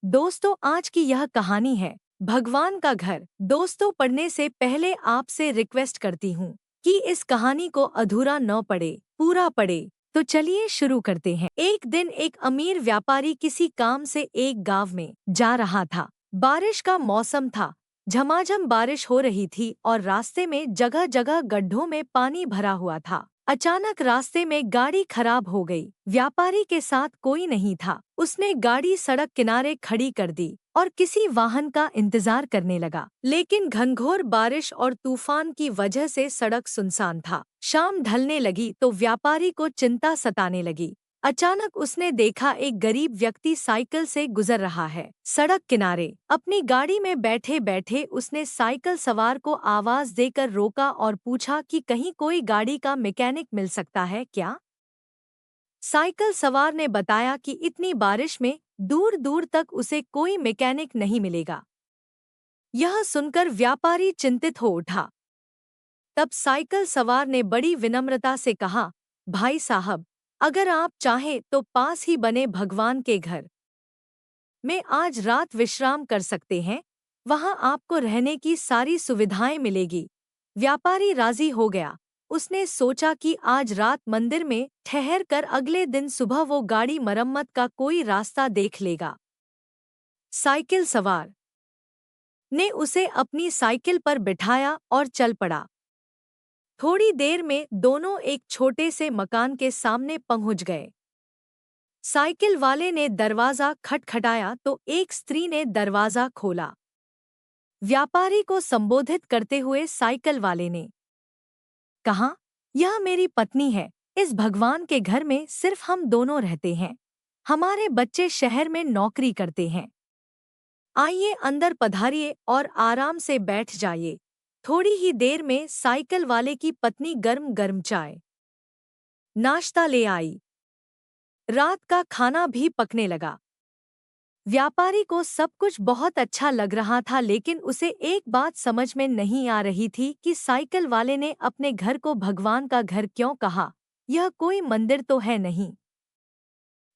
दोस्तों, आज की यह कहानी है भगवान का घर। दोस्तों, पढ़ने से पहले आपसे रिक्वेस्ट करती हूँ कि इस कहानी को अधूरा न पढ़े, पूरा पढ़े। तो चलिए शुरू करते हैं। एक दिन एक अमीर व्यापारी किसी काम से एक गांव में जा रहा था। बारिश का मौसम था, झमाझम बारिश हो रही थी और रास्ते में जगह जगह गड्ढों में पानी भरा हुआ था। अचानक रास्ते में गाड़ी खराब हो गई। व्यापारी के साथ कोई नहीं था। उसने गाड़ी सड़क किनारे खड़ी कर दी और किसी वाहन का इंतजार करने लगा। लेकिन घनघोर बारिश और तूफान की वजह से सड़क सुनसान था। शाम ढलने लगी तो व्यापारी को चिंता सताने लगी। अचानक उसने देखा एक गरीब व्यक्ति साइकिल से गुजर रहा है। सड़क किनारे अपनी गाड़ी में बैठे बैठे उसने साइकिल सवार को आवाज देकर रोका और पूछा कि कहीं कोई गाड़ी का मैकेनिक मिल सकता है क्या। साइकिल सवार ने बताया कि इतनी बारिश में दूर दूर तक उसे कोई मैकेनिक नहीं मिलेगा। यह सुनकर व्यापारी चिंतित हो उठा। तब साइकिल सवार ने बड़ी विनम्रता से कहा, भाई साहब, अगर आप चाहें तो पास ही बने भगवान के घर में आज रात विश्राम कर सकते हैं। वहां आपको रहने की सारी सुविधाएं मिलेगी। व्यापारी राजी हो गया। उसने सोचा कि आज रात मंदिर में ठहर कर अगले दिन सुबह वो गाड़ी मरम्मत का कोई रास्ता देख लेगा। साइकिल सवार ने उसे अपनी साइकिल पर बिठाया और चल पड़ा। थोड़ी देर में दोनों एक छोटे से मकान के सामने पहुंच गए। साइकिल वाले ने दरवाजा खटखटाया तो एक स्त्री ने दरवाजा खोला। व्यापारी को संबोधित करते हुए साइकिल वाले ने कहा, यह मेरी पत्नी है। इस भगवान के घर में सिर्फ हम दोनों रहते हैं। हमारे बच्चे शहर में नौकरी करते हैं। आइए अंदर पधारिए और आराम से बैठ जाइए। थोड़ी ही देर में साइकिल वाले की पत्नी गर्म गर्म चाय नाश्ता ले आई। रात का खाना भी पकने लगा। व्यापारी को सब कुछ बहुत अच्छा लग रहा था, लेकिन उसे एक बात समझ में नहीं आ रही थी कि साइकिल वाले ने अपने घर को भगवान का घर क्यों कहा। यह कोई मंदिर तो है नहीं।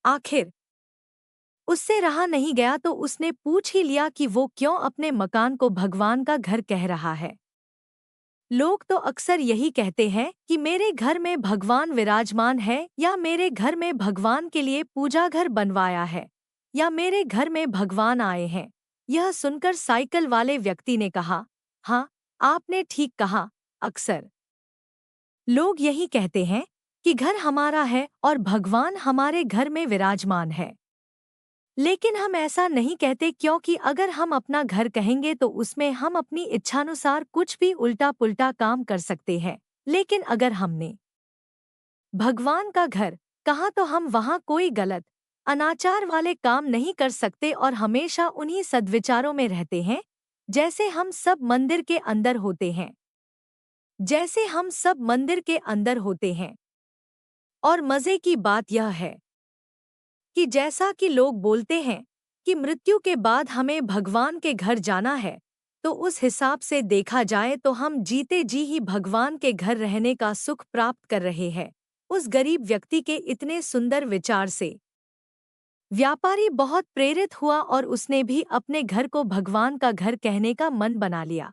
आखिर उससे रहा नहीं गया तो उसने पूछ ही लिया कि वो क्यों अपने मकान को भगवान का घर कह रहा है। लोग तो अक्सर यही कहते हैं कि मेरे घर में भगवान विराजमान है, या मेरे घर में भगवान के लिए पूजा घर बनवाया है, या मेरे घर में भगवान आए हैं। यह सुनकर साइकिल वाले व्यक्ति ने कहा, हाँ, आपने ठीक कहा। अक्सर लोग यही कहते हैं कि घर हमारा है और भगवान हमारे घर में विराजमान है। लेकिन हम ऐसा नहीं कहते, क्योंकि अगर हम अपना घर कहेंगे तो उसमें हम अपनी इच्छानुसार कुछ भी उल्टा पुल्टा काम कर सकते हैं। लेकिन अगर हमने भगवान का घर कहा तो हम वहाँ कोई गलत अनाचार वाले काम नहीं कर सकते और हमेशा उन्हीं सद्विचारों में रहते हैं जैसे हम सब मंदिर के अंदर होते हैं। जैसे हम सब मंदिर के अंदर होते हैं। और मजे की बात यह है कि जैसा कि लोग बोलते हैं कि मृत्यु के बाद हमें भगवान के घर जाना है, तो उस हिसाब से देखा जाए तो हम जीते जी ही भगवान के घर रहने का सुख प्राप्त कर रहे हैं। उस गरीब व्यक्ति के इतने सुंदर विचार से व्यापारी बहुत प्रेरित हुआ और उसने भी अपने घर को भगवान का घर कहने का मन बना लिया।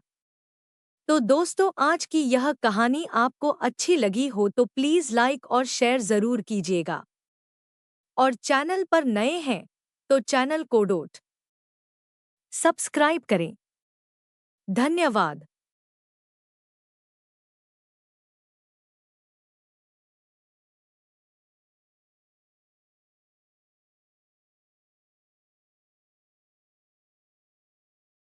तो दोस्तों, आज की यह कहानी आपको अच्छी लगी हो तो प्लीज़ लाइक और शेयर ज़रूर कीजिएगा। और चैनल पर नए हैं तो चैनल को सब्सक्राइब करें। धन्यवाद।